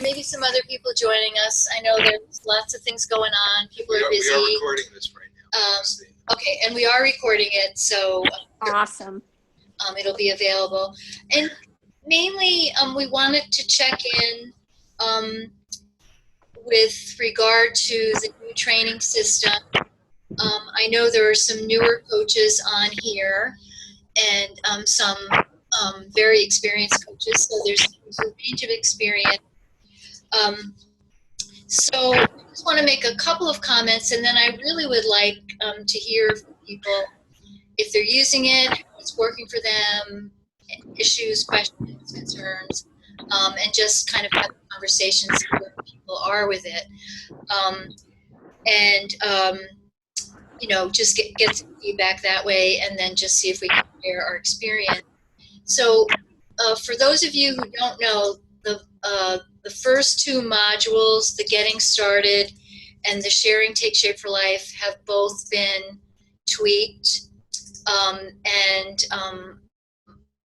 maybe some other people joining us. I know there's lots of things going on. People are busy. We are recording this right now. Okay, and we are recording it, so awesome. It'll be available. And mainly, we wanted to check in with regard to the new training system. I know there are some newer coaches on here and some very experienced coaches, so there's a range of experience. So I just want to make a couple of comments, and then I really would like to hear from people if they're using it, if it's working for them, issues, questions, concerns, and just kind of have conversations where people are with it. You know, just get some feedback that way, and then just see if we can share our experience. So for those of you who don't know, the first two modules, the Getting Started and the Sharing Take Shape for Life, have both been tweaked.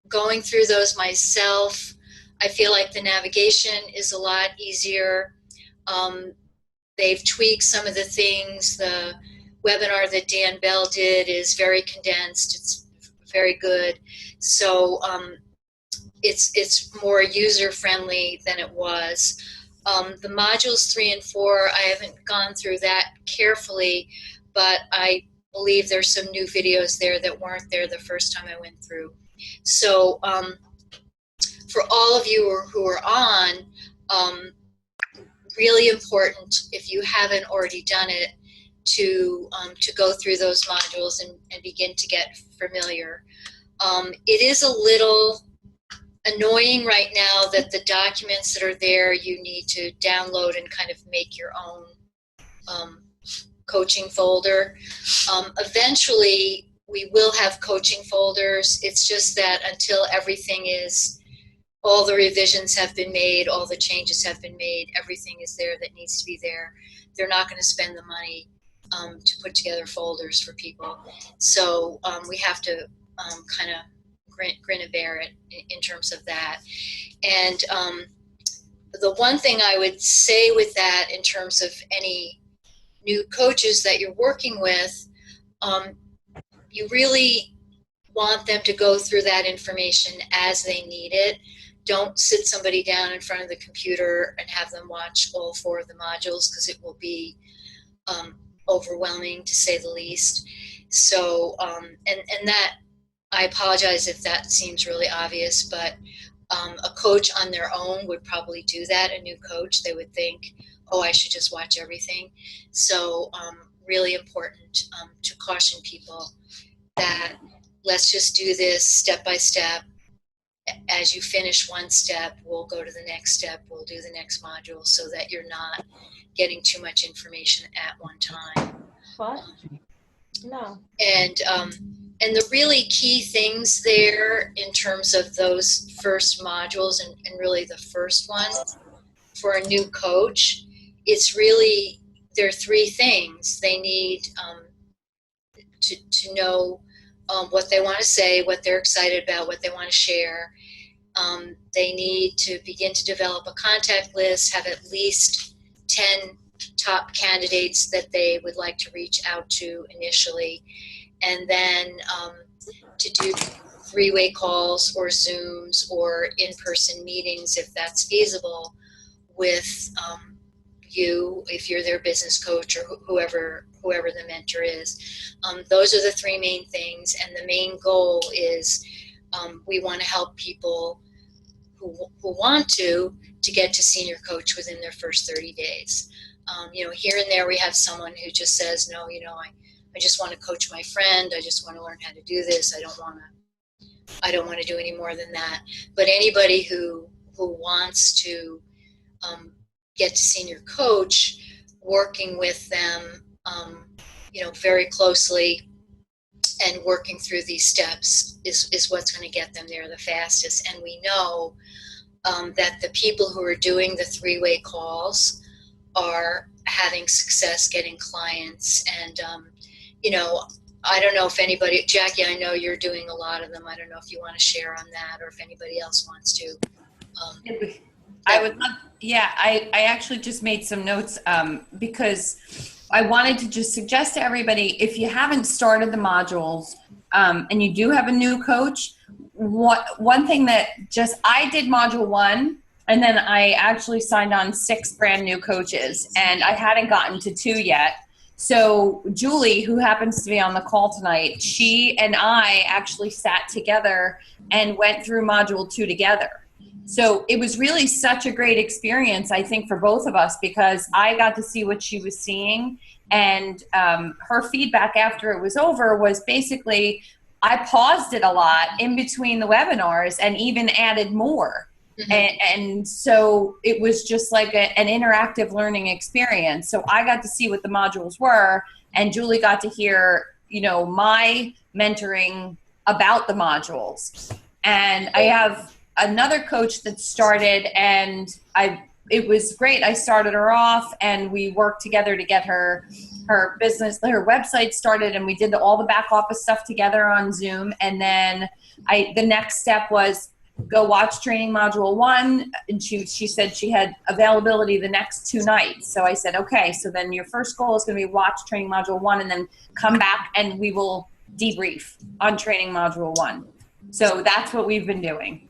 Going through those myself, I feel like the navigation is a lot easier. They've tweaked some of the things. The webinar that Dan Bell did is very condensed. It's very good. So it's more user-friendly than it was. The modules 3 and 4, I haven't gone through that carefully, but I believe there's some new videos there that weren't there the first time I went through. So for all of you who are on, really important, if you haven't already done it, to go through those modules and begin to get familiar. It is a little annoying right now that the documents that are there, you need to download and kind of make your own coaching folder. Eventually, we will have coaching folders. It's just that until everything is, all the revisions have been made, all the changes have been made, everything is there that needs to be there. They're not going to spend the money to put together folders for people. So we have to kind of grin and bear it in terms of that. And the one thing I would say with that, in terms of any new coaches that you're working with, you really want them to go through that information as they need it. Don't sit somebody down in front of the computer and have them watch all 4 of the modules, because it will be overwhelming, to say the least. So, and that, I apologize if that seems really obvious, but a coach on their own would probably do that. A new coach, they would think, oh, I should just watch everything. So really important to caution people that let's just do this step by step. As you finish one step, we'll go to the next step, we'll do the next module, so that you're not getting too much information at one time. What? No. And the really key things there in terms of those first modules, and really the first one for a new coach, it's really, there are 3 things. They need to know what they want to say, what they're excited about, what they want to share. They need to begin to develop a contact list, have at least 10 top candidates that they would like to reach out to initially, and then to do 3-way calls or Zooms or in-person meetings, if that's feasible, with you, if you're their business coach, or whoever the mentor is. Those are the 3 main things, and the main goal is we want to help people who want to get to senior coach within their first 30 days. You know, here and there we have someone who just says, no, you know, I just want to coach my friend. I just want to learn how to do this. I don't want to do any more than that. But anybody who wants to get to senior coach, working with them, you know, very closely, and working through these steps is what's going to get them there the fastest. And we know that the people who are doing the 3-way calls are having success getting clients. And you know, I don't know if anybody, Jackie, I know you're doing a lot of them. I don't know if you want to share on that, or if anybody else wants to. I would love, yeah, I actually just made some notes because I wanted to just suggest to everybody, if you haven't started the modules and you do have a new coach, one thing that I did module 1 and then I actually signed on 6 brand new coaches and I hadn't gotten to 2 yet. So Julie, who happens to be on the call tonight, she and I actually sat together and went through module 2 together. So it was really such a great experience, I think, for both of us, because I got to see what she was seeing. And her feedback after it was over was basically, I paused it a lot in between the webinars and even added more. Mm-hmm. And so it was just like an interactive learning experience. So I got to see what the modules were, and Julie got to hear, my mentoring about the modules. And I have another coach that started, and it was great. I started her off and we worked together to get her business, her website started, and we did all the back office stuff together on Zoom. And then the next step was go watch training module 1. And she said she had availability the next 2 nights. So I said, okay, so then your first goal is going to be watch training module 1 and then come back and we will debrief on training module 1. So that's what we've been doing.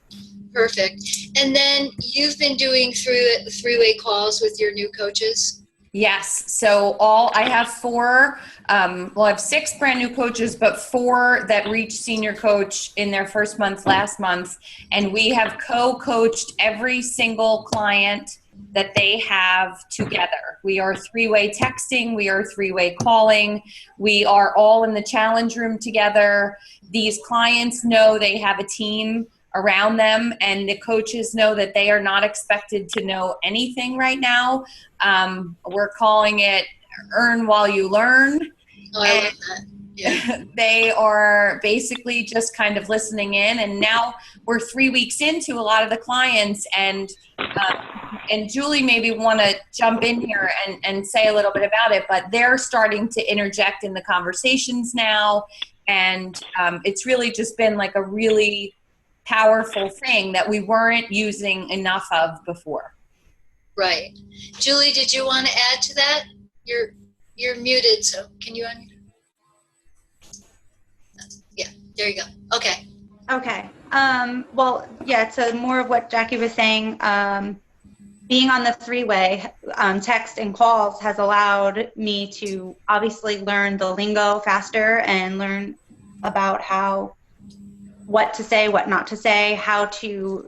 Perfect. And then you've been doing three-way calls with your new coaches? Yes. So I have 4, I have 6 brand new coaches, but 4 that reached senior coach in their first month last month. And we have co-coached every single client that they have together. We are 3-way texting. We are 3-way calling. We are all in the challenge room together. These clients know they have a team around them, and the coaches know that they are not expected to know anything right now. We're calling it earn while you learn. Oh, I love that. Yeah. They are basically just kind of listening in, and now we're 3 weeks into a lot of the clients, and Julie maybe want to jump in here and say a little bit about it, but they're starting to interject in the conversations now, and it's really just been like a really powerful thing that we weren't using enough of before. Right. Julie, did you want to add to that? You're muted, so can you unmute? Yeah, there you go. Okay. Okay. Well, yeah, so more of what Jackie was saying, being on the 3-way text and calls has allowed me to obviously learn the lingo faster and learn about what to say, what not to say, how to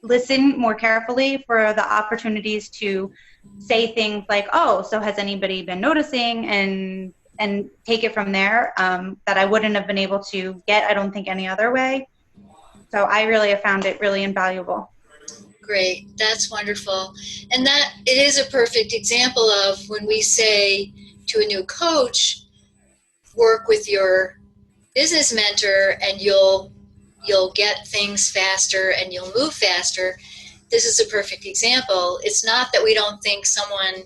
listen more carefully for the opportunities to say things like, oh, so has anybody been noticing, and take it from there, that I wouldn't have been able to get, I don't think, any other way. So I really have found it really invaluable. Great. That's wonderful. And that it is a perfect example of when we say to a new coach, work with your business mentor and you'll get things faster and you'll move faster. This is a perfect example. It's not that we don't think someone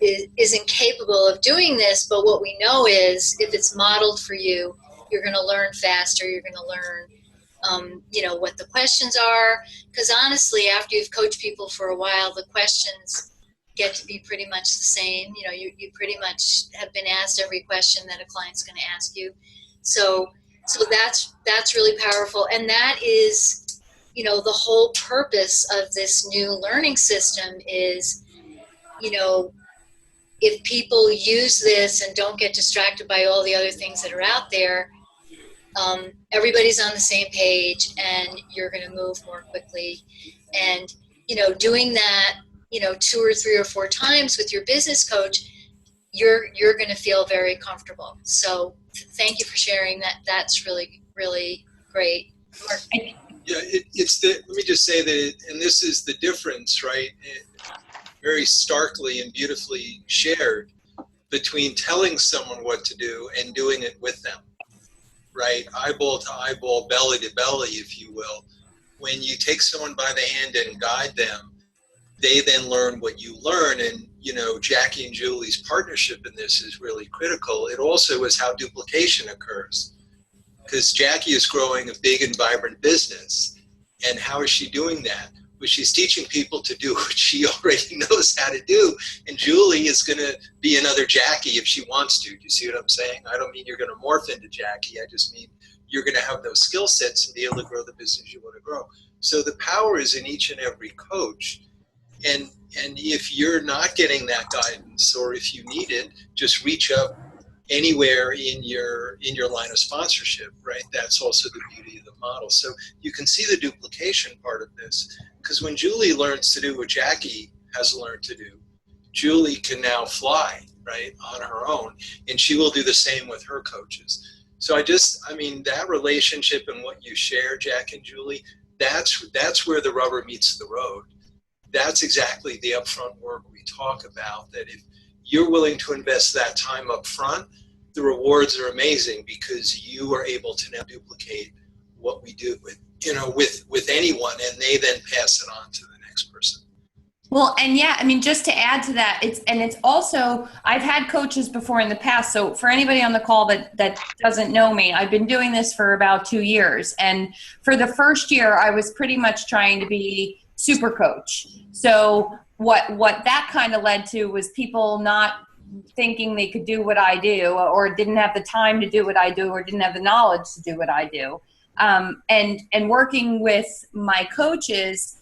isn't capable of doing this, but what we know is if it's modeled for you, you're going to learn faster. You're going to learn, what the questions are. Because honestly, after you've coached people for a while, the questions get to be pretty much the same. You pretty much have been asked every question that a client's going to ask you. So that's really powerful. And that is, the whole purpose of this new learning system is, if people use this and don't get distracted by all the other things that are out there, everybody's on the same page and you're going to move more quickly. And, doing that, 2 or 3 or 4 times with your business coach, you're going to feel very comfortable. So thank you for sharing that. That's really, really great. Mark. Yeah, let me just say that, and this is the difference, right? Very starkly and beautifully shared between telling someone what to do and doing it with them, right? Eyeball to eyeball, belly to belly, if you will. When you take someone by the hand and guide them, they then learn what you learn. And, Jackie and Julie's partnership in this is really critical. It also is how duplication occurs. Because Jackie is growing a big and vibrant business. And how is she doing that? but she's teaching people to do what she already knows how to do. And Julie is going to be another Jackie if she wants to. Do you see what I'm saying? I don't mean you're going to morph into Jackie. I just mean you're going to have those skill sets and be able to grow the business you want to grow. So the power is in each and every coach. And if you're not getting that guidance, or if you need it, just reach up anywhere in your line of sponsorship, right? That's also the beauty of the model. So you can see the duplication part of this, because when Julie learns to do what Jackie has learned to do, Julie can now fly, right, on her own, and she will do the same with her coaches. So I mean, that relationship and what you share, Jack and Julie, that's where the rubber meets the road. That's exactly the upfront work we talk about, that if you're willing to invest that time up front, the rewards are amazing, because you are able to now duplicate what we do with anyone, and they then pass it on to the next person. Well, and yeah, I mean, just to add to that, it's also, I've had coaches before in the past. So for anybody on the call that doesn't know me, I've been doing this for about 2 years. And for the first year, I was pretty much trying to be super coach. So what that kind of led to was people not thinking they could do what I do, or didn't have the time to do what I do, or didn't have the knowledge to do what I do. And working with my coaches,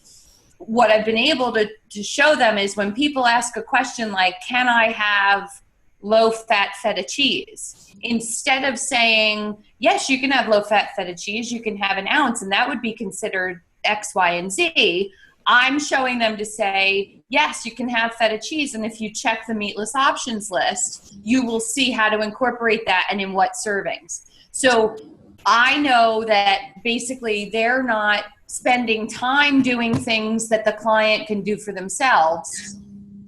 what I've been able to show them is when people ask a question like, can I have low-fat feta cheese? Instead of saying, yes, you can have low-fat feta cheese, you can have an ounce, and that would be considered X, Y, and Z, I'm showing them to say, yes, you can have feta cheese, and if you check the meatless options list, you will see how to incorporate that and in what servings. So I know that basically they're not spending time doing things that the client can do for themselves,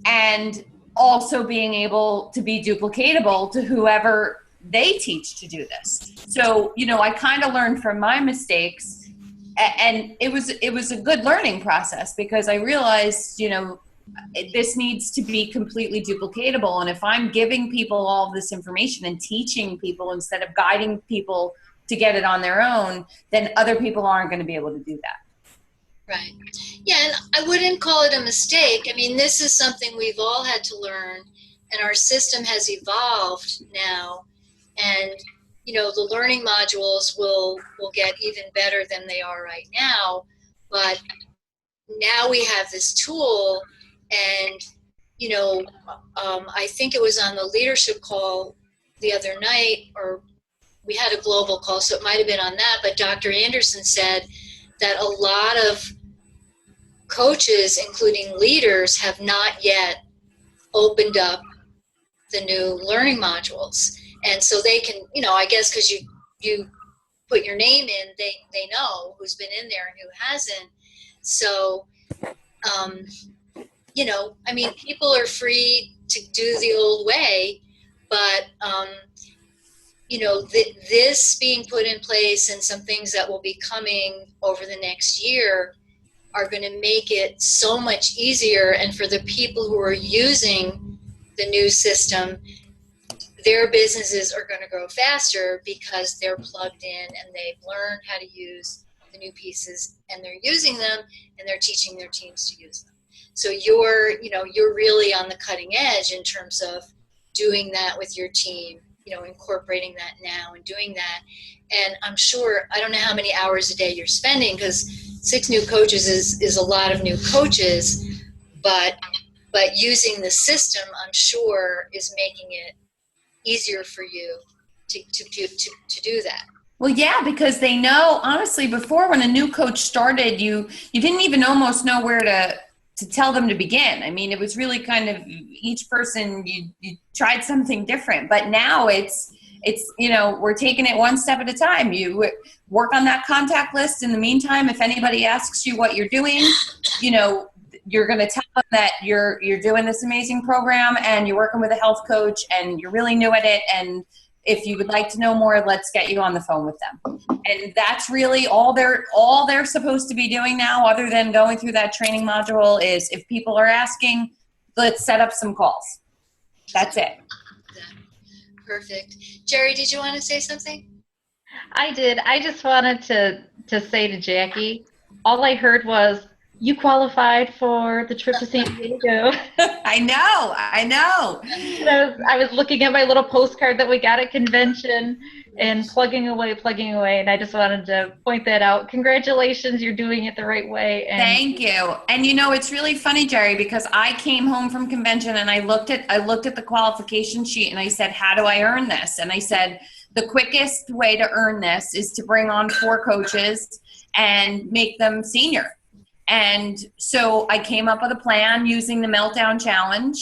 and also being able to be duplicatable to whoever they teach to do this. So, I kind of learned from my mistakes, and it was a good learning process, because I realized, this needs to be completely duplicatable. And if I'm giving people all this information and teaching people instead of guiding people to get it on their own, then other people aren't going to be able to do that. Right. Yeah, and I wouldn't call it a mistake. I mean, this is something we've all had to learn, and our system has evolved now. And, the learning modules will get even better than they are right now. But now we have this tool, and, I think it was on the leadership call the other night, or we had a global call, so it might have been on that, but Dr. Anderson said that a lot of coaches, including leaders, have not yet opened up the new learning modules. And so they can, I guess because you put your name in, they know who's been in there and who hasn't. So, I mean, people are free to do the old way, but, this being put in place, and some things that will be coming over the next year, are going to make it so much easier. And for the people who are using the new system, their businesses are going to grow faster because they're plugged in and they've learned how to use the new pieces, and they're using them, and they're teaching their teams to use them. So you're really on the cutting edge in terms of doing that with your team, incorporating that now and doing that. And I'm sure, I don't know how many hours a day you're spending, because 6 new coaches is a lot of new coaches, but using the system, I'm sure, is making it easier for you to do that. Well, yeah, because they know, honestly, before, when a new coach started, you didn't even almost know where to tell them to begin. I mean, it was really kind of each person, you tried something different, but now it's we're taking it one step at a time. You work on that contact list. In the meantime, if anybody asks you what you're doing, you're going to tell them that you're doing this amazing program, and you're working with a health coach, and you're really new at it. And if you would like to know more, let's get you on the phone with them. And that's really all they're supposed to be doing now, other than going through that training module, is if people are asking, let's set up some calls. That's it. Perfect. Jerry, did you want to say something? I did. I just wanted to say to Jackie, all I heard was, you qualified for the trip to San Diego. I know. And I was looking at my little postcard that we got at convention and plugging away, and I just wanted to point that out. Congratulations, you're doing it the right way. And Thank you. And you know, it's really funny, Jerry, because I came home from convention and I looked at the qualification sheet and I said, how do I earn this? And I said, the quickest way to earn this is to bring on 4 coaches and make them senior. And so I came up with a plan using the Meltdown Challenge.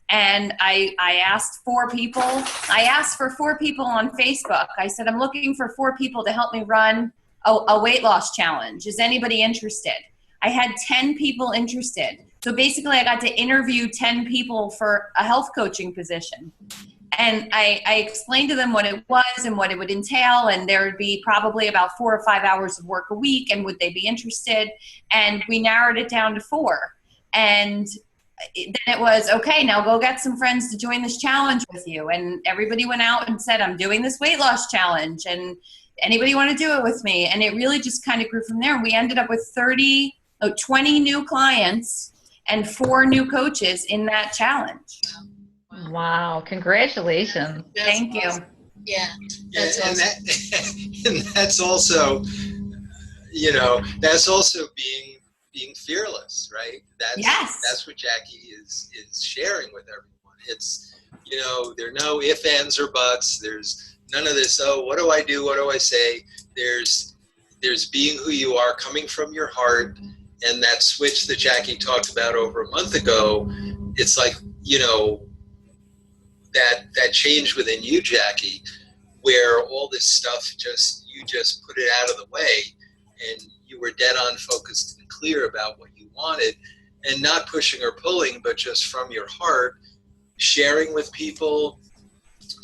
And I asked 4 people. I asked for 4 people on Facebook. I said, I'm looking for 4 people to help me run a weight loss challenge. Is anybody interested? I had 10 people interested. So basically I got to interview 10 people for a health coaching position. And I explained to them what it was and what it would entail, and there would be probably about 4 or 5 hours of work a week, and would they be interested? And we narrowed it down to 4. And then it was, okay, now go get some friends to join this challenge with you. And everybody went out and said, I'm doing this weight loss challenge, and anybody want to do it with me? And it really just kind of grew from there. And we ended up with 20 new clients and 4 new coaches in that challenge. wow, congratulations. Thank you. Yeah, that's and awesome. and that's also, that's also being fearless, right? Yes. That's what Jackie is sharing with everyone. It's, there are no ifs, ands, or buts. There's none of this, oh, what do I do? What do I say? There's being who you are, coming from your heart, and that switch that Jackie talked about over a month ago. It's like, that change within you, Jackie, where all this stuff you just put it out of the way, and you were dead on focused and clear about what you wanted, and not pushing or pulling, but just from your heart, sharing with people,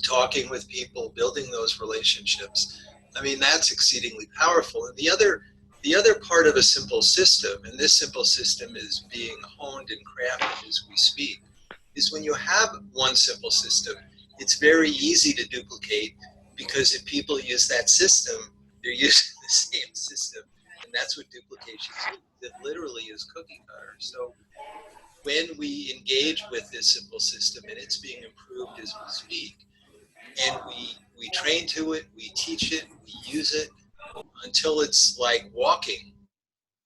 talking with people, building those relationships. I mean, that's exceedingly powerful. And the other part of a simple system, and this simple system is being honed and crafted as we speak, is when you have one simple system, it's very easy to duplicate, because if people use that system, they're using the same system. And that's what duplication is. It literally is cookie cutter. So when we engage with this simple system, and it's being improved as we speak, and we train to it, we teach it, we use it until it's like walking,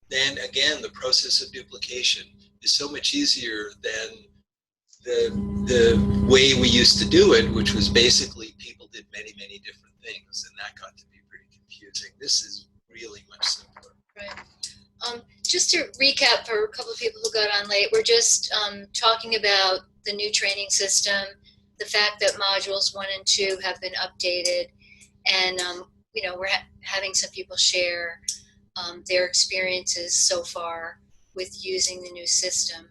then again, the process of duplication is so much easier than the way we used to do it, which was basically people did many, many different things, and that got to be pretty confusing. This is really much simpler. Right. Just to recap for a couple of people who got on late, we're just talking about the new training system, the fact that modules 1 and 2 have been updated, and we're having some people share their experiences so far with using the new system.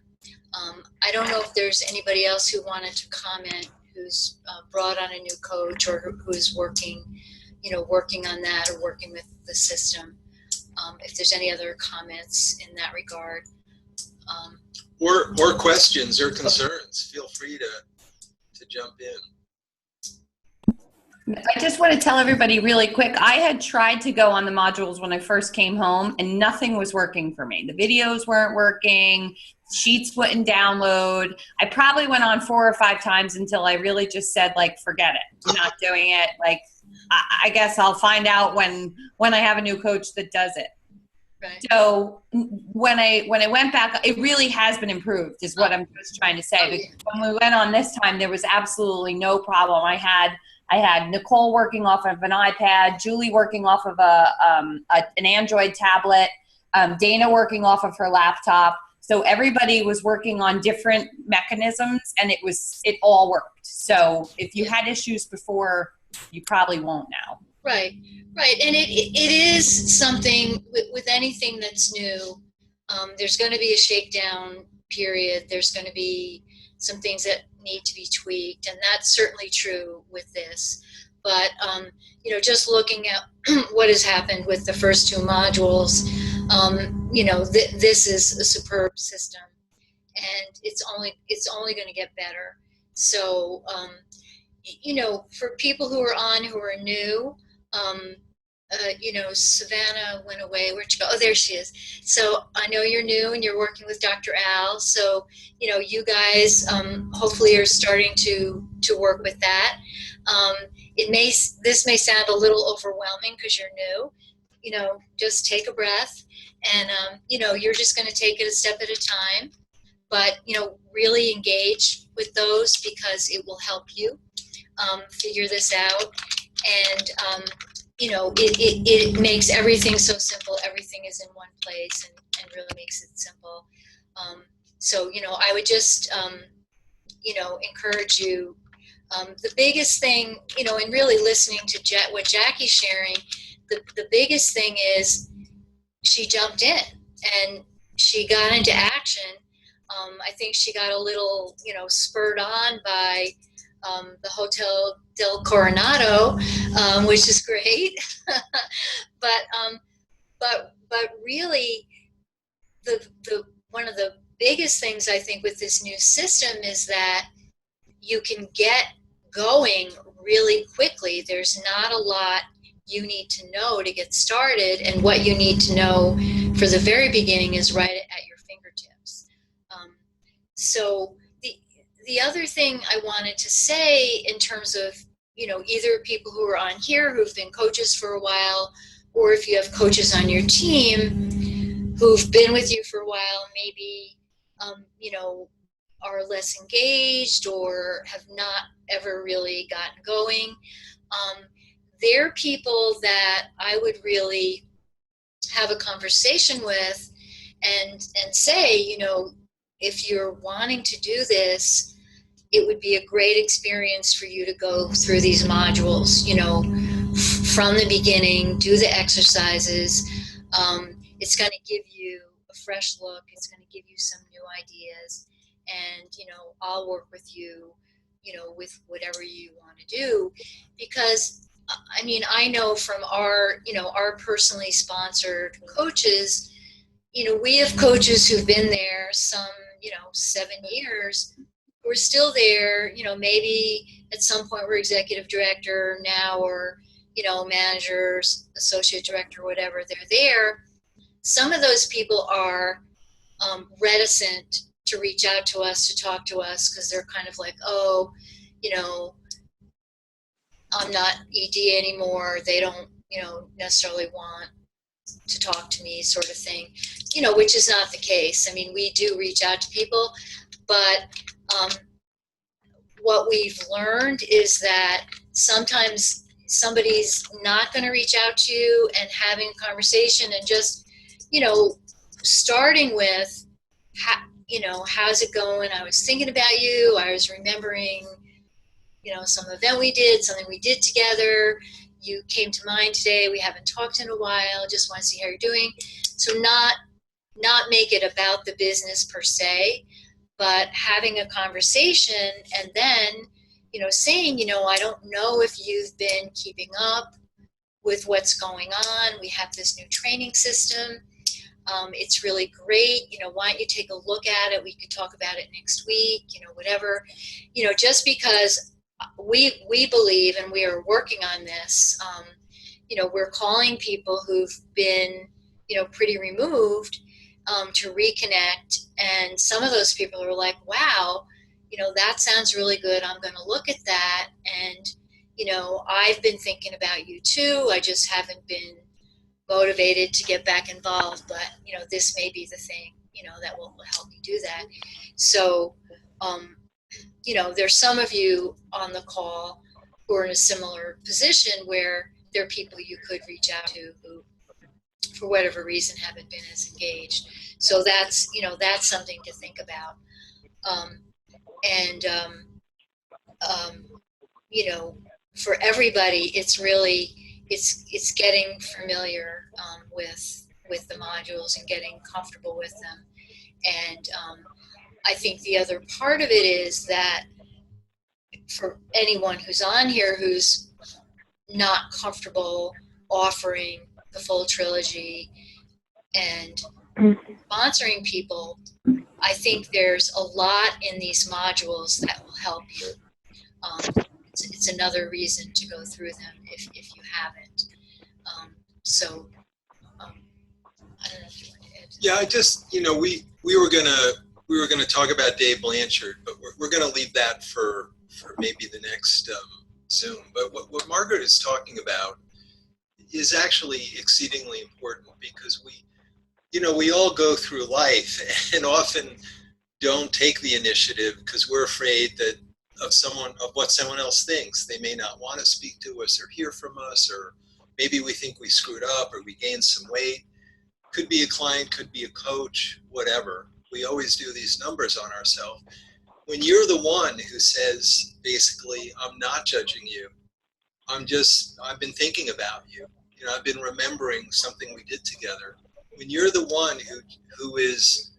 I don't know if there's anybody else who wanted to comment who's brought on a new coach or who's working on that or working with the system. If there's any other comments in that regard. Or questions or concerns, feel free to jump in. I just want to tell everybody really quick, I had tried to go on the modules when I first came home and nothing was working for me. The videos weren't working, sheets wouldn't download. I probably went on 4 or 5 times until I really just said, like, forget it. I'm not doing it. Like, I guess I'll find out when I have a new coach that does it. Right. So when I went back, it really has been improved, is what I'm just trying to say. Because when we went on this time, there was absolutely no problem. I had Nicole working off of an iPad, Julie working off of an Android tablet, Dana working off of her laptop. So everybody was working on different mechanisms, and it all worked. So if you had issues before, you probably won't now. Right. And it is something with anything that's new. There's going to be a shakedown period. There's going to be some things that need to be tweaked, and that's certainly true with this. But just looking at what has happened with the first 2 modules, this is a superb system, and it's only going to get better. So for people who are new, Savannah went away. Where'd you go? Oh, there she is. So I know you're new and you're working with Dr. Al. So, you guys hopefully are starting to work with that. Um, this may sound a little overwhelming because you're new. Just take a breath, and you're just going to take it a step at a time. But really engage with those because it will help you figure this out. And it makes everything so simple. Everything is in one place, and really makes it simple. So I would just encourage you. The biggest thing, in really listening to what Jackie's sharing, the biggest thing is she jumped in and she got into action. I think she got a little, spurred on by the Hotel del Coronado, which is great. but really, the one of the biggest things I think with this new system is that you can get going really quickly. There's not a lot you need to know to get started, and what you need to know for the very beginning is right at your fingertips. So the other thing I wanted to say in terms of either people who are on here who've been coaches for a while, or if you have coaches on your team who've been with you for a while, maybe are less engaged or have not ever really gotten going. They're people that I would really have a conversation with and say, if you're wanting to do this, it would be a great experience for you to go through these modules, from the beginning, do the exercises. It's going to give you a fresh look. It's going to give you some new ideas. And, I'll work with you, with whatever you want to do. Because, I know from our personally sponsored coaches, we have coaches who've been there some, 7 years. We're still there, maybe at some point we're executive director now, or, managers, associate director, whatever, they're there. Some of those people are reticent to reach out to us, to talk to us, because they're kind of like, oh, I'm not ED anymore. They don't, necessarily want to talk to me, sort of thing, which is not the case. We do reach out to people, but what we've learned is that sometimes somebody's not going to reach out to you, and having a conversation and just, starting with, how's it going? I was thinking about you. I was remembering, some event we did, something we did together. You came to mind today. We haven't talked in a while. Just want to see how you're doing. So not make it about the business per se, but having a conversation, and then, saying, I don't know if you've been keeping up with what's going on. We have this new training system. It's really great. Why don't you take a look at it? We could talk about it next week, whatever. Just because we believe, and we are working on this, we're calling people who've been, pretty removed, to reconnect. And some of those people are like, wow, that sounds really good. I'm going to look at that. And, I've been thinking about you too. I just haven't been motivated to get back involved, but, this may be the thing, that will help you do that. So, there's some of you on the call who are in a similar position where there are people you could reach out to who, for whatever reason, haven't been as engaged. So that's something to think about. For everybody, it's really, it's getting familiar with the modules and getting comfortable with them. And I think the other part of it is that for anyone who's on here who's not comfortable offering the full trilogy and sponsoring people, I think there's a lot in these modules that will help you. It's another reason to go through them if you haven't. So I don't know if you want to add to that. Yeah, I just, we were gonna talk about Dave Blanchard, but we're gonna leave that for maybe the next Zoom. But what Margaret is talking about is actually exceedingly important, because we all go through life and often don't take the initiative because we're afraid that of what someone else thinks. They may not want to speak to us or hear from us, or maybe we think we screwed up or we gained some weight. Could be a client, could be a coach, whatever. We always do these numbers on ourselves. When you're the one who says, basically, I'm not judging you. I've been thinking about you. I've been remembering something we did together. When you're the one who is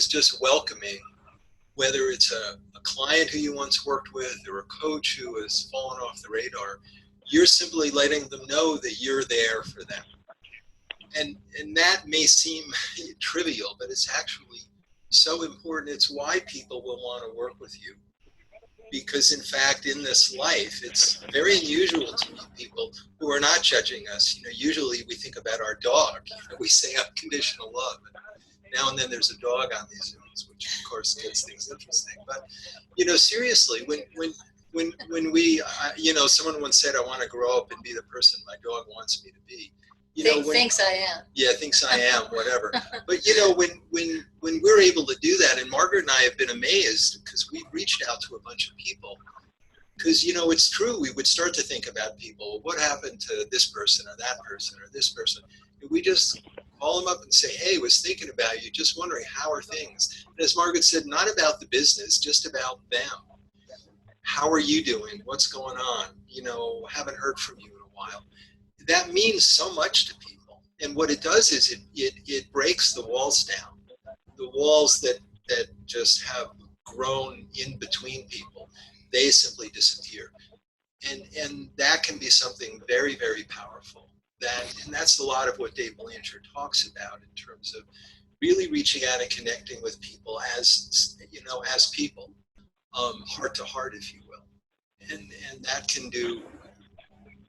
just welcoming, whether it's a client who you once worked with or a coach who has fallen off the radar, you're simply letting them know that you're there for them. And that may seem trivial, but it's actually so important. It's why people will want to work with you. Because in fact, in this life, it's very unusual to meet people who are not judging us. Usually we think about our dog. We say unconditional love. And now and then there's a dog on these Zooms, which of course gets things interesting. But seriously, when we, someone once said, I want to grow up and be the person my dog wants me to be. Thinks I am. Yeah, thinks I am, whatever. But when we're able to do that, and Margaret and I have been amazed because we've reached out to a bunch of people. Because it's true, we would start to think about people. What happened to this person or that person or this person? And we just call them up and say, hey, was thinking about you, just wondering how are things. And as Margaret said, not about the business, just about them. How are you doing? What's going on? Haven't heard from you in a while. That means so much to people. And what it does is it breaks the walls down. The walls that just have grown in between people, they simply disappear. And that can be something very, very powerful. And that's a lot of what Dave Blanchard talks about in terms of really reaching out and connecting with people as people, heart to heart, if you will. And that can do,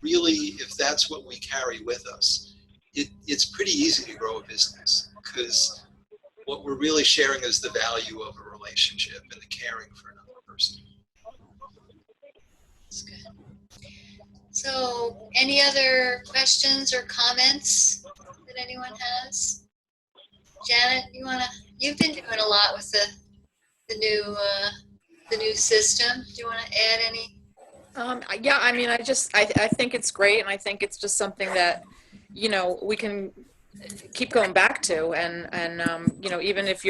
really, if that's what we carry with us, it's pretty easy to grow a business, because what we're really sharing is the value of a relationship and the caring for another person. That's good. So, any other questions or comments that anyone has? Janet, you've been doing a lot with the new system. Do you want to add any? Yeah, I think it's great, and I think it's just something that, we can keep going back to, and even if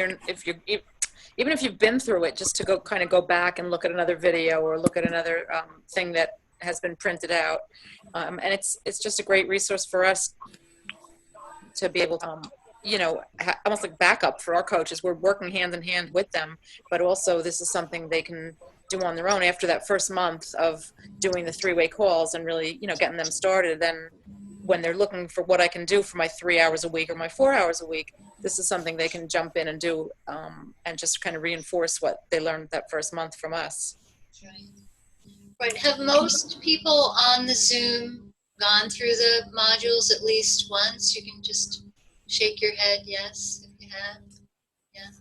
you've been through it, just to go back and look at another video or look at another thing that has been printed out, and it's just a great resource for us to be able to, almost like backup for our coaches. We're working hand in hand with them, but also this is something they can do on their own after that first month of doing the 3-way calls and really, getting them started. Then when they're looking for what I can do for my 3 hours a week or my 4 hours a week, this is something they can jump in and do, and just kind of reinforce what they learned that first month from us. Right. Have most people on the Zoom gone through the modules at least once? You can just shake your head yes if you have. Yeah.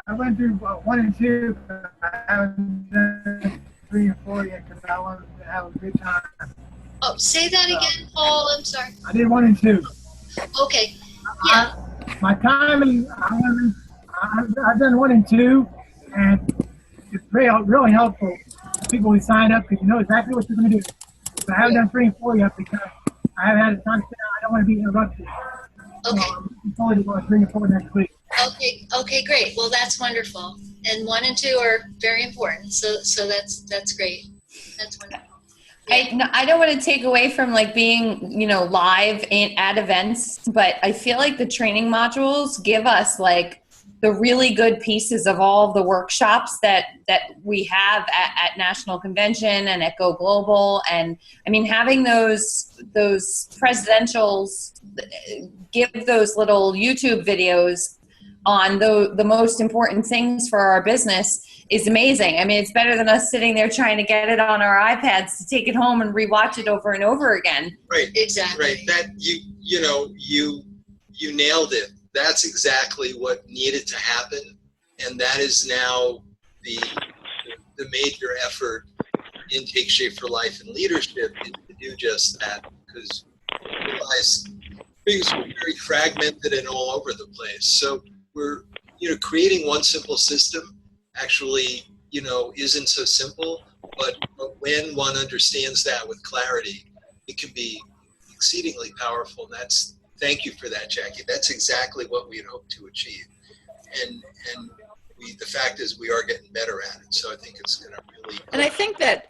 I went through 1 and 2, but I haven't done 3 and 4 yet because I wanted to have a good time. Oh, say that again, Paul. I'm sorry. I did 1 and 2. Okay. Yeah. My timing, I've done 1 and 2, and it's really helpful for people who sign up because you know exactly what you're going to do. But I haven't done 3 and 4 yet because I haven't had time to sit down. I don't want to be interrupted. Okay. So I'm looking forward to going 3 and 4 next week. Okay, great. Well, that's wonderful. And 1 and 2 are very important. So that's great. That's wonderful. Yeah. I don't want to take away from being, live at events, but I feel like the training modules give us the really good pieces of all the workshops that we have at National Convention and at Go Global. And I mean, having those presidentials give those little YouTube videos on the most important things for our business is amazing. I mean, it's better than us sitting there trying to get it on our iPads to take it home and rewatch it over and over again. Right. Exactly. Right. That you nailed it. That's exactly what needed to happen, and that is now the major effort in Take Shape for Life and leadership is to do just that, because we realize things are very fragmented and all over the place. So we're creating one simple system actually isn't so simple, but when one understands that with clarity, it can be exceedingly powerful. And thank you for that, Jackie. That's exactly what we had hoped to achieve. And the fact is we are getting better at it. So I think it's going to really. And I think that,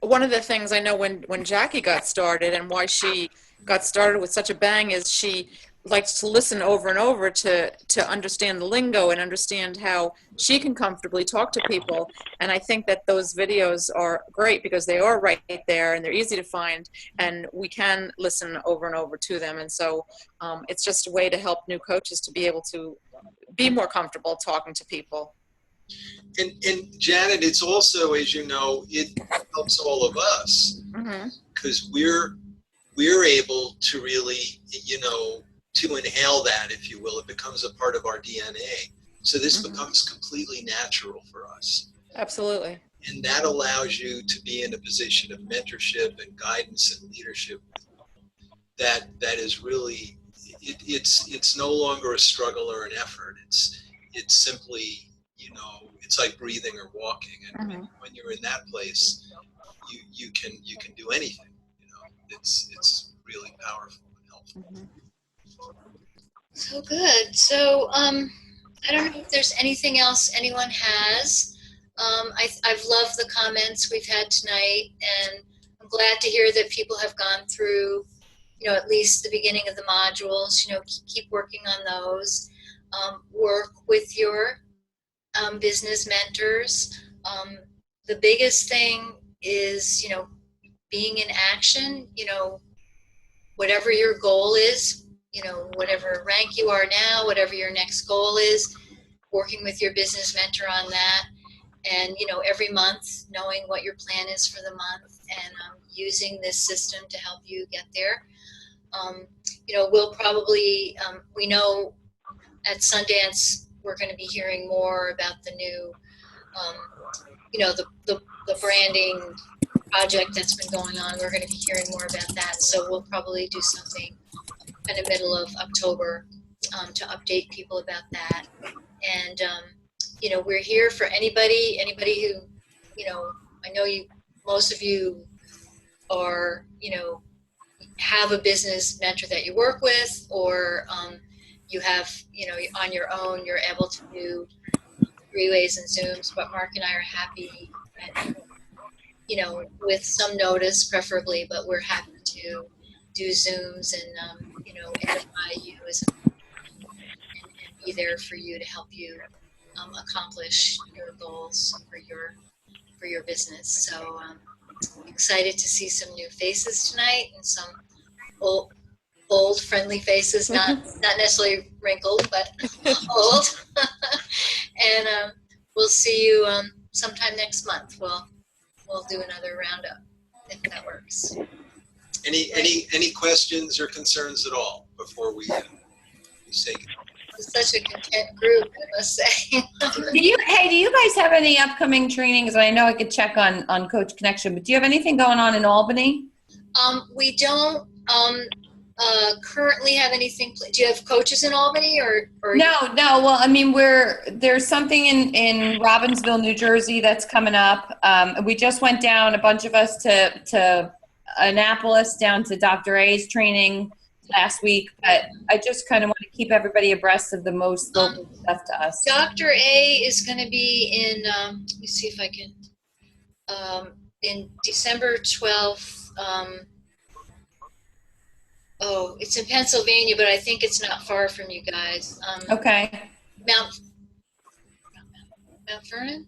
one of the things I know when Jackie got started and why she got started with such a bang is she likes to listen over and over to understand the lingo and understand how she can comfortably talk to people. And I think that those videos are great because they are right there and they're easy to find, and we can listen over and over to them. And so it's just a way to help new coaches to be able to be more comfortable talking to people. And Janet, it's also, as you know, it helps all of us because we're able to really, to inhale that, if you will. It becomes a part of our DNA. So this becomes completely natural for us. Absolutely. And that allows you to be in a position of mentorship and guidance and leadership that is really, it's no longer a struggle or an effort. It's simply, it's like breathing or walking. And when you're in that place, you can do anything. It's really powerful and helpful. So good. So I don't know if there's anything else anyone has. I've loved the comments we've had tonight, and I'm glad to hear that people have gone through, at least the beginning of the modules. Keep working on those. Work with your business mentors. The biggest thing is, being in action. Whatever your goal is, whatever rank you are now, whatever your next goal is, working with your business mentor on that. And, every month knowing what your plan is for the month and using this system to help you get there. We'll probably, we know at Sundance, we're going to be hearing more about the new, the branding project that's been going on. We're going to be hearing more about that. So we'll probably do something kind of middle of October to update people about that. And, we're here for anybody who, I know most of you are, have a business mentor that you work with, or you have, on your own, you're able to do 3-ways and Zooms, but Mark and I are happy, and, with some notice preferably, but we're happy to do Zooms and, edify you and be there for you to help you accomplish your goals for your business. So excited to see some new faces tonight and some old friendly faces, not necessarily wrinkled, but old. And we'll see you sometime next month. We'll do another roundup if that works. Any questions or concerns at all before we say goodbye? It's such a content group, I must say. Do you guys have any upcoming trainings? I know I could check on Coach Connection, but do you have anything going on in Albany? We don't currently have anything. Do you have coaches in Albany or? No. Well, I mean, there's something in Robbinsville, New Jersey that's coming up. We just went down, a bunch of us, to Annapolis, down to Dr. A's training last week, but I just kind of want to keep everybody abreast of the most local stuff to us. Dr. A is going to be in, let me see if I can, in December 12th. It's in Pennsylvania, but I think it's not far from you guys. Okay. Mount Vernon?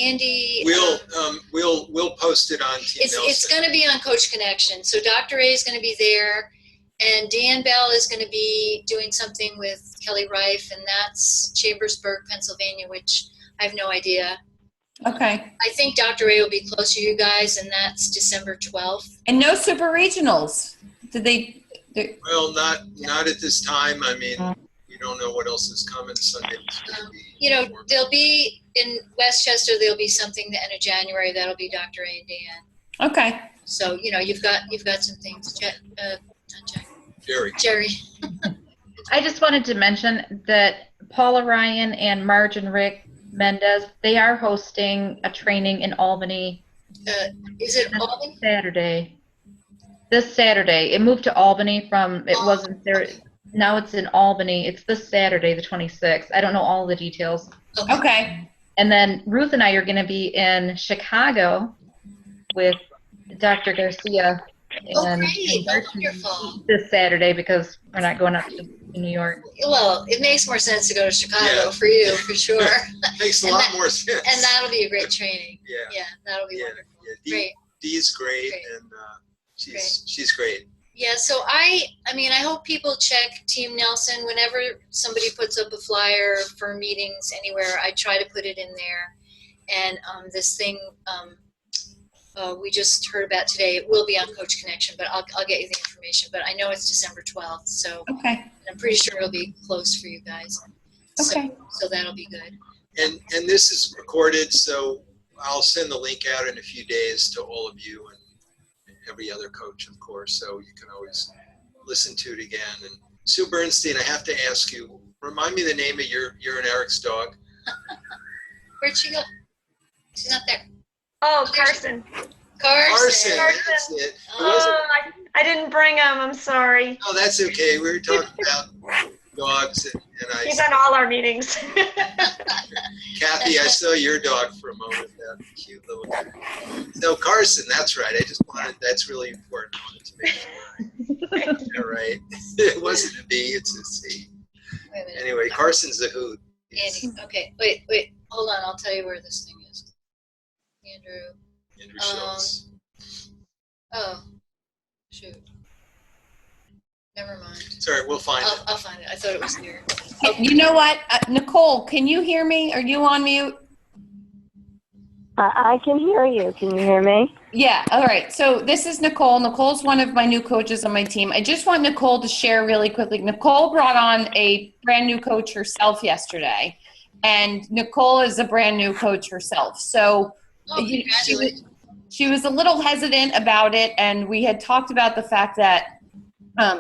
Andy. We'll post it on Team Nelson. It's going to be on Coach Connection. So Dr. A is going to be there, And Dan Bell is going to be doing something with Kelly Rife, and that's Chambersburg, Pennsylvania, which I have no idea. Okay. I think Dr. A will be close to you guys, and that's December 12th. And no super regionals. Did they? Well, not at this time. I mean, we don't know what else is coming. Sunday was going to be. You know, there'll be in Westchester. There'll be something the end of January. That'll be Dr. A and Dan. Okay. So you know, you've got some things. Jerry. I just wanted to mention that Paula Ryan and Marge and Rick Mendez, they are hosting a training in Albany. Is it Albany? Saturday. This Saturday. It moved to Albany from, it wasn't there. Now it's in Albany. It's this Saturday, the 26th. I don't know all the details. Okay. And then Ruth and I are going to be in Chicago with Dr. Garcia. And Great. Wonderful. This Saturday because we're not going up to New York. Well, it makes more sense to go to Chicago Yeah. for you, for sure. Makes a And lot that- more sense. And that'll be a great training. Yeah. That'll be Yeah. wonderful. Yeah. Great. Dee's great, Great. and she's great. Yeah, so I mean, I hope people check Team Nelson whenever somebody puts up a flyer for meetings anywhere. I try to put it in there. And this thing we just heard about today, it will be on Coach Connection, but I'll get you the information. But I know it's December 12th, so Okay. I'm pretty sure it'll be close for you guys. Okay. So that'll be good. And this is recorded, so I'll send the link out in a few days to all of you and every other coach, of course, so you can always listen to it again. And Sue Bernstein, I have to ask you, remind me the name of your and Eric's dog. Where'd she go? She's not there. Oh, Carson. Carson. That's it. It wasn't, Oh, I didn't bring him. I'm sorry. oh, that's okay. We were talking about dogs, and He's I, on all our meetings. Kathy, I saw your dog for a moment. That cute little guy. No, Carson, that's right. I just wanted, that's really important. I wanted to make sure. Yeah, right. It wasn't a B, it's a C. Wait a minute. Anyway, Carson's the hoot. Andy. Okay. Wait. Hold on. I'll tell you where this thing is. Andrew Schultz. Oh, shoot. Never mind. Sorry, we'll find it. I'll find it. I thought it was here. You know what? Nicole, can you hear me? Are you on mute? I can hear you. Can you hear me? Yeah. All right. So this is Nicole. Nicole's one of my new coaches on my team. I just want Nicole to share really quickly. Nicole brought on a brand new coach herself yesterday, and Nicole is a brand new coach herself. So she was a little hesitant about it, and we had talked about the fact that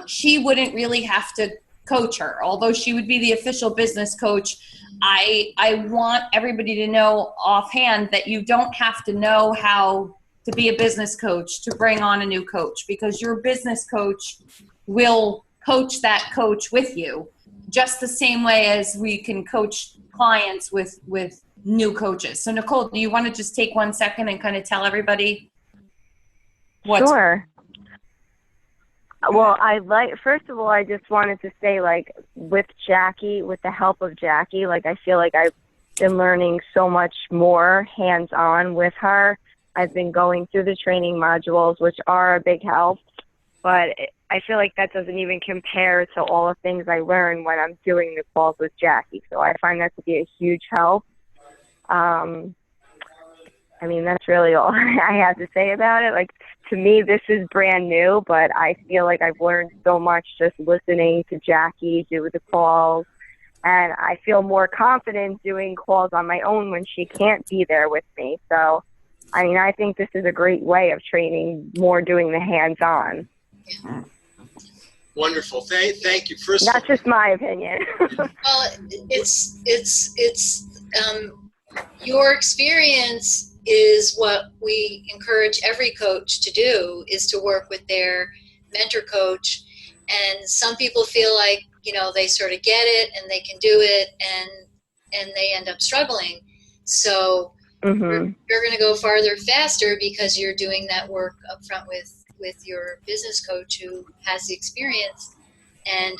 she wouldn't really have to coach her, although she would be the official business coach. I want everybody to know offhand that you don't have to know how to be a business coach to bring on a new coach, because your business coach will coach that coach with you just the same way as we can coach clients with new coaches. So Nicole, do you want to just take 1 second and kind of tell everybody what's Sure. Well, first of all, I just wanted to say, like, with Jackie, with the help of Jackie, like, I feel like I've been learning so much more hands-on with her. I've been going through the training modules, which are a big help, but I feel like that doesn't even compare to all the things I learn when I'm doing the calls with Jackie. So I find that to be a huge help. I mean, that's really all I have to say about it. Like, to me, this is brand new, but I feel like I've learned so much just listening to Jackie do the calls. And I feel more confident doing calls on my own when she can't be there with me. So, I mean, I think this is a great way of training, more doing the hands-on. Wonderful. Thank you. First, That's just my opinion. Well, it's your experience is what we encourage every coach to do, is to work with their mentor coach. And some people feel like, you know, they sort of get it and they can do it, and they end up struggling. So you're going to go farther faster because you're doing that work up front with your business coach who has the experience. And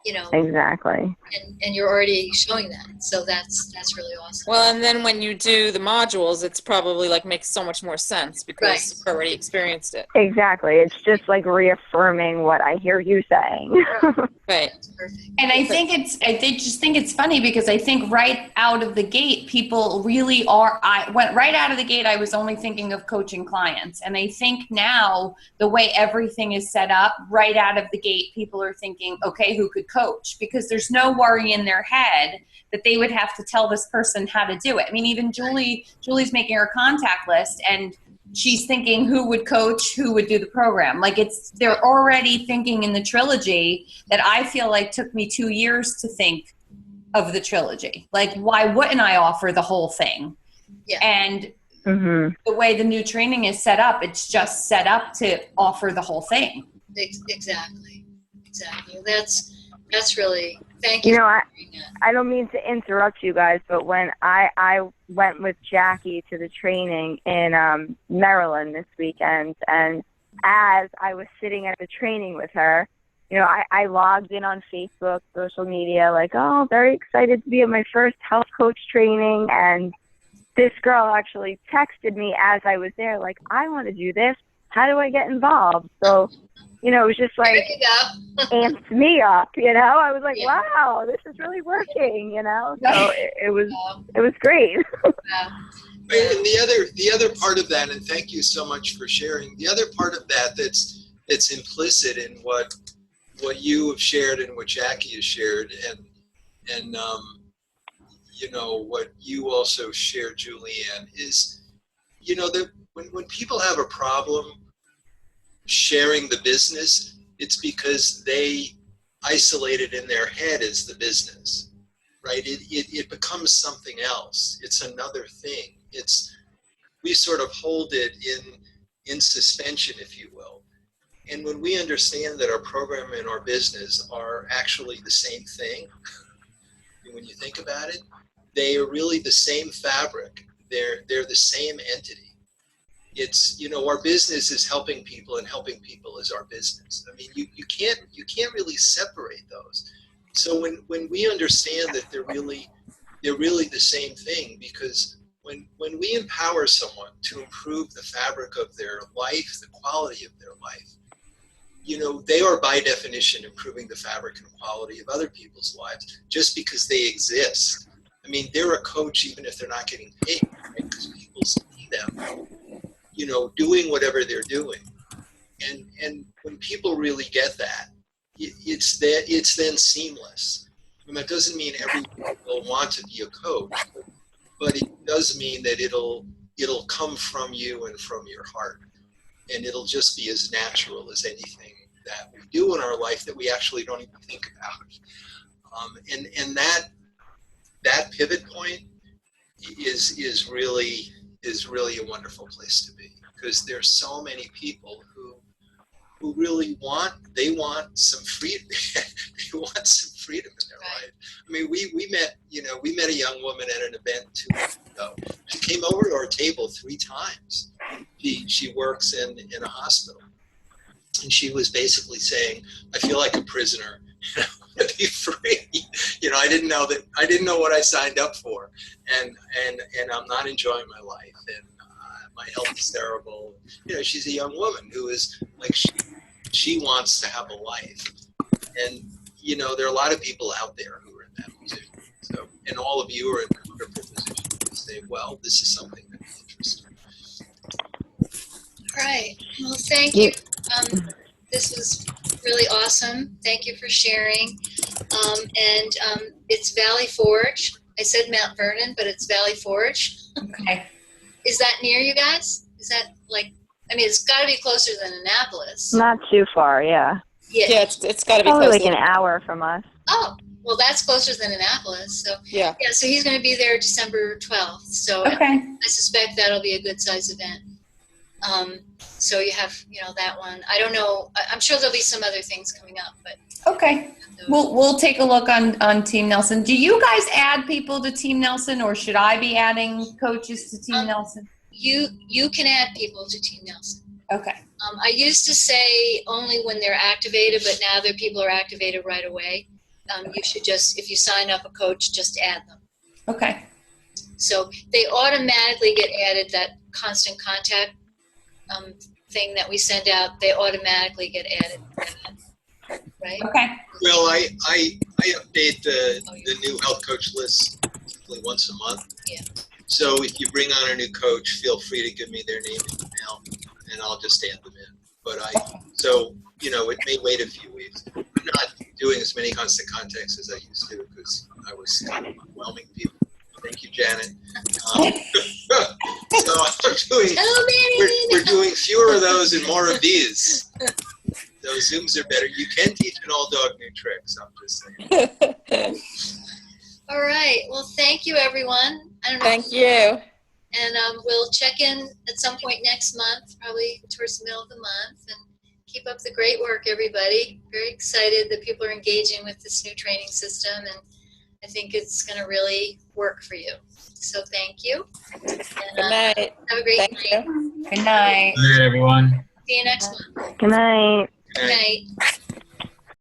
you know, Exactly. and you're already showing that. So that's really awesome. Well, and then when you do the modules, it's probably like makes so much more sense because you've already experienced it. Exactly. It's just like reaffirming what I hear you saying. Right. And I just think it's funny because I think right out of the gate, people really are, I went right out of the gate, I was only thinking of coaching clients. And I think now the way everything is set up, right out of the gate, people are thinking, okay, who could coach? Because there's no worry in their head that they would have to tell this person how to do it. I mean, even Julie's making her contact list and she's thinking who would coach, who would do the program. Like they're already thinking in the trilogy that I feel like took me 2 years to think of the trilogy. Like, why wouldn't I offer the whole thing? Yeah. And the way the new training is set up, it's just set up to offer the whole thing. Exactly. That's really, thank you. You know, I don't mean to interrupt you guys, but when I went with Jackie to the training in Maryland this weekend, and as I was sitting at the training with her, you know, I logged in on Facebook, social media, like, oh, very excited to be at my first health coach training, and this girl actually texted me as I was there, like, I want to do this. How do I get involved? So, you know, it was just like amped me up, you know. I was like, wow, this is really working, you know. So it was great. And the other part of that, and thank you so much for sharing. The other part of that that's implicit in what you have shared and what Jackie has shared, and you know what you also shared, Julianne, is, you know, that when people have a problem sharing the business, it's because they isolate it in their head as the business, right? It becomes something else. It's another thing. We sort of hold it in suspension, if you will. And when we understand that our program and our business are actually the same thing, when you think about it, they are really the same fabric. They're the same entity. It's, you know, our business is helping people, and helping people is our business. I mean, you can't really separate those. So when we understand that they're really the same thing, because when we empower someone to improve the fabric of their life, the quality of their life, you know, they are by definition improving the fabric and quality of other people's lives just because they exist. I mean, they're a coach even if they're not getting paid, right? Because people see them, you know, doing whatever they're doing. And when people really get that, it's then seamless. I mean, that doesn't mean everyone will want to be a coach, but it does mean that it'll come from you and from your heart. And it'll just be as natural as anything that we do in our life that we actually don't even think about. And that pivot point is really a wonderful place to be, because there's so many people who really want some freedom. They want some freedom in their life. I mean, we met a young woman at an event 2 weeks ago. She came over to our table 3 times. She works in a hospital, and she was basically saying, I feel like a prisoner. I want to be free. You know, I didn't know what I signed up for, and I'm not enjoying my life, and my health is terrible. You know, she's a young woman who is like, she wants to have a life, and you know, there are a lot of people out there who are in that position. So, and all of you are in a wonderful position to say, well, this is something that's interesting. All right. Well, thank you. This was really awesome. Thank you for sharing. It's Valley Forge. I said Mount Vernon, but it's Valley Forge. Okay. Is that near you guys? Is that like, I mean, it's got to be closer than Annapolis. Not too far, yeah. Yeah, it's got to be probably close. like an hour from us. Oh, well, that's closer than Annapolis. So yeah. So he's going to be there December 12th. So I suspect that'll be a good size event. So you have, you know, that one. I don't know. I'm sure there'll be some other things coming up, but okay. We'll take a look on Team Nelson. Do you guys add people to Team Nelson, or should I be adding coaches to Team Nelson? You can add people to Team Nelson. Okay. I used to say only when they're activated, but now their people are activated right away. you should just, if you sign up a coach, just add them. Okay. So they automatically get added, that constant contact thing that we send out, they automatically get added, right? Okay. Well, I update the new health coach list simply once a month. Yeah. So if you bring on a new coach, feel free to give me their name and email, and I'll just add them in. But it may wait a few weeks. I'm not doing as many constant contacts as I used to because I was overwhelming people. Thank you, Janet. So we're doing fewer of those and more of these. Those Zooms are better. You can teach an old dog new tricks, I'm just saying. All right. Well, thank you, everyone. I don't know. Thank you. And we'll check in at some point next month, probably towards the middle of the month. And keep up the great work, everybody. Very excited that people are engaging with this new training system. And I think it's going to really work for you. So thank you. And, Good night. Have a great Thank night. you. Good night. Good night, everyone. See you next month. Good night. Good night.